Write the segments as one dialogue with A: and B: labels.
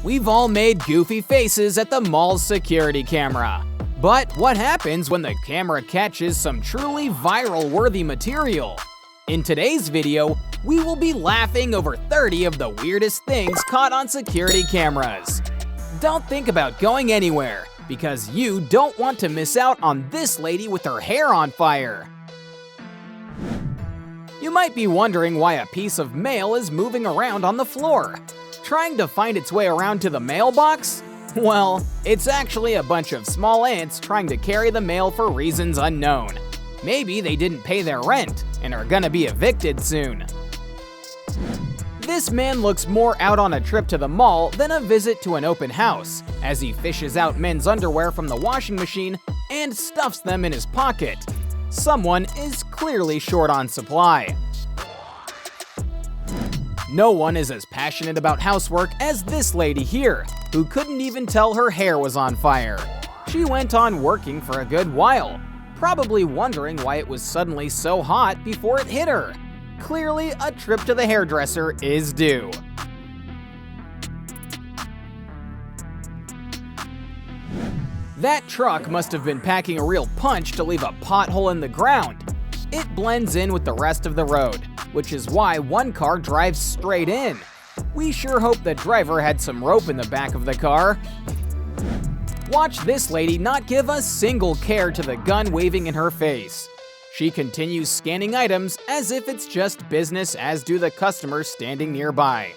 A: We've all made goofy faces at the mall's security camera. But what happens when the camera catches some truly viral-worthy material? In today's video, we will be laughing over 30 of the weirdest things caught on security cameras. Don't think about going anywhere, because you don't want to miss out on this lady with her hair on fire. You might be wondering why a piece of mail is moving around on the floor. Trying to find its way around to the mailbox? Well, it's actually a bunch of small ants trying to carry the mail for reasons unknown. Maybe they didn't pay their rent and are gonna be evicted soon. This man looks more out on a trip to the mall than a visit to an open house, as he fishes out men's underwear from the washing machine and stuffs them in his pocket. Someone is clearly short on supply. No one is as passionate about housework as this lady here, who couldn't even tell her hair was on fire. She went on working for a good while, probably wondering why it was suddenly so hot before it hit her. Clearly, a trip to the hairdresser is due. That truck must have been packing a real punch to leave a pothole in the ground. It blends in with the rest of the road, which is why one car drives straight in. We sure hope the driver had some rope in the back of the car. Watch this lady not give a single care to the gun waving in her face. She continues scanning items as if it's just business, as do the customers standing nearby.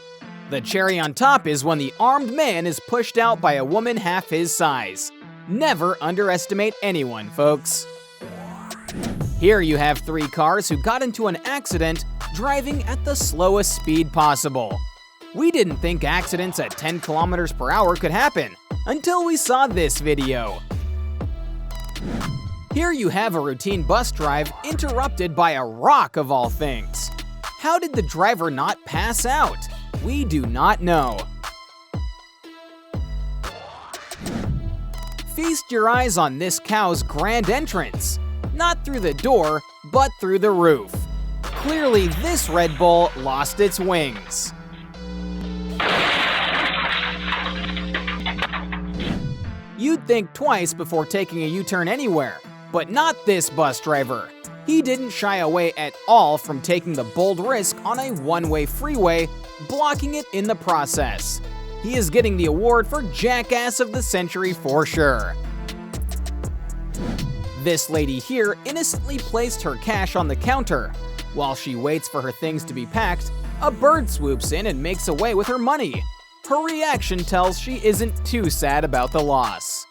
A: The cherry on top is when the armed man is pushed out by a woman half his size. Never underestimate anyone, folks. Here you have 3 cars who got into an accident driving at the slowest speed possible. We didn't think accidents at 10 kilometers per hour could happen until we saw this video. Here you have a routine bus drive interrupted by a rock of all things. How did the driver not pass out? We do not know. Feast your eyes on this cow's grand entrance. Not through the door, but through the roof. Clearly, this Red Bull lost its wings. You'd think twice before taking a U-turn anywhere, but not this bus driver. He didn't shy away at all from taking the bold risk on a one-way freeway, blocking it in the process. He is getting the award for Jackass of the Century for sure. This lady here innocently placed her cash on the counter. While she waits for her things to be packed, a bird swoops in and makes away with her money. Her reaction tells she isn't too sad about the loss.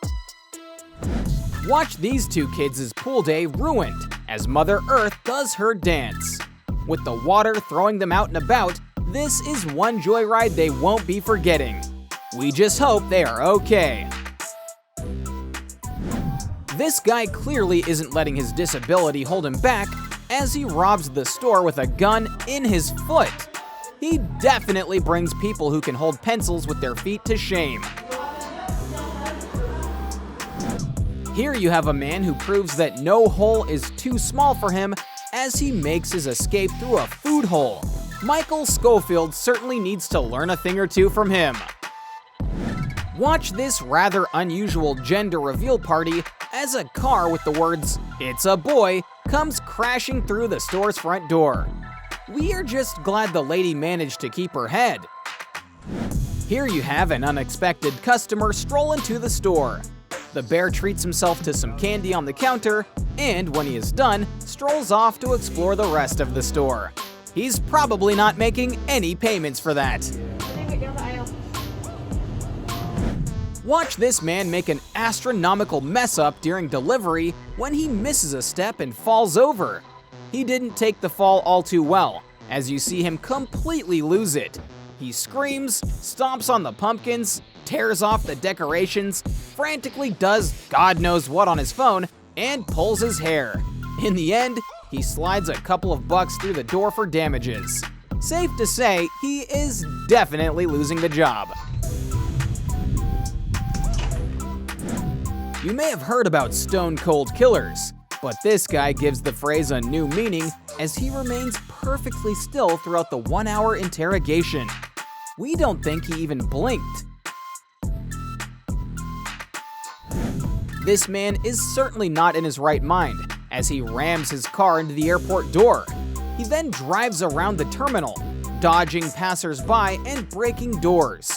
A: Watch these 2 kids' pool day ruined as Mother Earth does her dance. With the water throwing them out and about, this is one joyride they won't be forgetting. We just hope they are okay. This guy clearly isn't letting his disability hold him back as he robs the store with a gun in his foot. He definitely brings people who can hold pencils with their feet to shame. Here you have a man who proves that no hole is too small for him as he makes his escape through a food hole. Michael Scofield certainly needs to learn a thing or two from him. Watch this rather unusual gender reveal party as a car with the words, "It's a boy," comes crashing through the store's front door. We are just glad the lady managed to keep her head. Here you have an unexpected customer stroll into the store. The bear treats himself to some candy on the counter, and when he is done, strolls off to explore the rest of the store. He's probably not making any payments for that. Watch this man make an astronomical mess up during delivery when he misses a step and falls over. He didn't take the fall all too well, as you see him completely lose it. He screams, stomps on the pumpkins, tears off the decorations, frantically does God knows what on his phone, and pulls his hair. In the end, he slides a couple of bucks through the door for damages. Safe to say, he is definitely losing the job. You may have heard about stone cold killers, but this guy gives the phrase a new meaning as he remains perfectly still throughout the 1-hour interrogation. We don't think he even blinked. This man is certainly not in his right mind, as he rams his car into the airport door. He then drives around the terminal, dodging passers-by and breaking doors.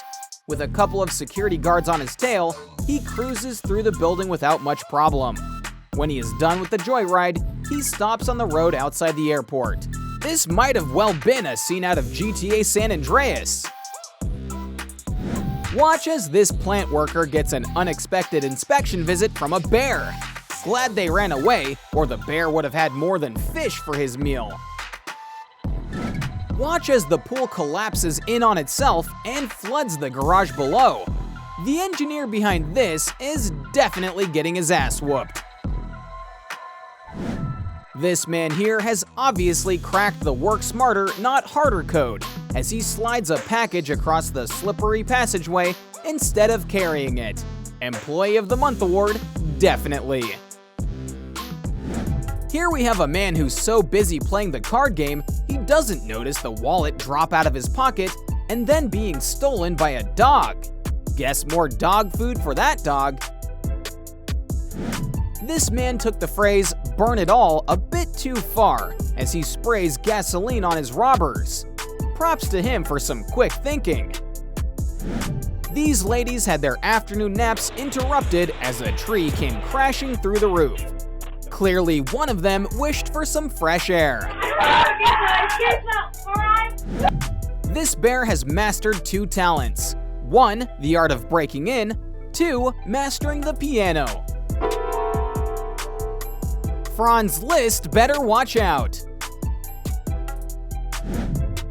A: With a couple of security guards on his tail, he cruises through the building without much problem. When he is done with the joyride, he stops on the road outside the airport. This might have well been a scene out of GTA San Andreas. Watch as this plant worker gets an unexpected inspection visit from a bear. Glad they ran away, or the bear would have had more than fish for his meal. Watch as the pool collapses in on itself and floods the garage below. The engineer behind this is definitely getting his ass whooped. This man here has obviously cracked the work smarter, not harder code, as he slides a package across the slippery passageway instead of carrying it. Employee of the Month award, definitely. Here we have a man who's so busy playing the card game, he doesn't notice the wallet drop out of his pocket and then being stolen by a dog. Guess more dog food for that dog. This man took the phrase, "burn it all," a bit too far, as he sprays gasoline on his robbers. Props to him for some quick thinking. These ladies had their afternoon naps interrupted as a tree came crashing through the roof. Clearly, one of them wished for some fresh air. This bear has mastered 2 talents. 1, the art of breaking in. 2, mastering the piano. Franz Liszt better watch out.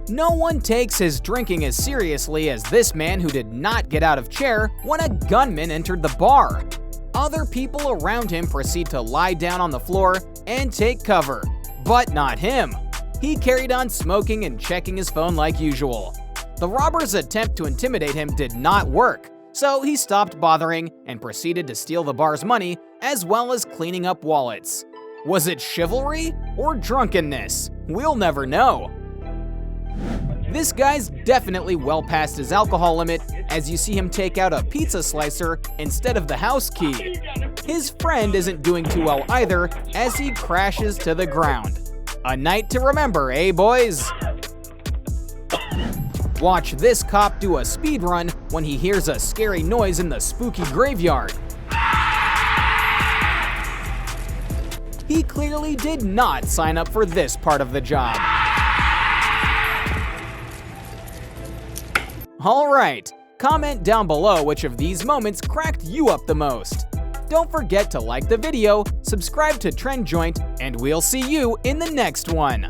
A: No one takes his drinking as seriously as this man who did not get out of chair when a gunman entered the bar. Other people around him proceed to lie down on the floor and take cover, but not him. He carried on smoking and checking his phone like usual. The robber's attempt to intimidate him did not work, so he stopped bothering and proceeded to steal the bar's money as well as cleaning up wallets. Was it chivalry or drunkenness? We'll never know. This guy's definitely well past his alcohol limit, as you see him take out a pizza slicer instead of the house key. His friend isn't doing too well either, as he crashes to the ground. A night to remember, eh, boys? Watch this cop do a speed run when he hears a scary noise in the spooky graveyard. He clearly did not sign up for this part of the job. Alright, comment down below which of these moments cracked you up the most. Don't forget to like the video, subscribe to Trend Joint, and we'll see you in the next one.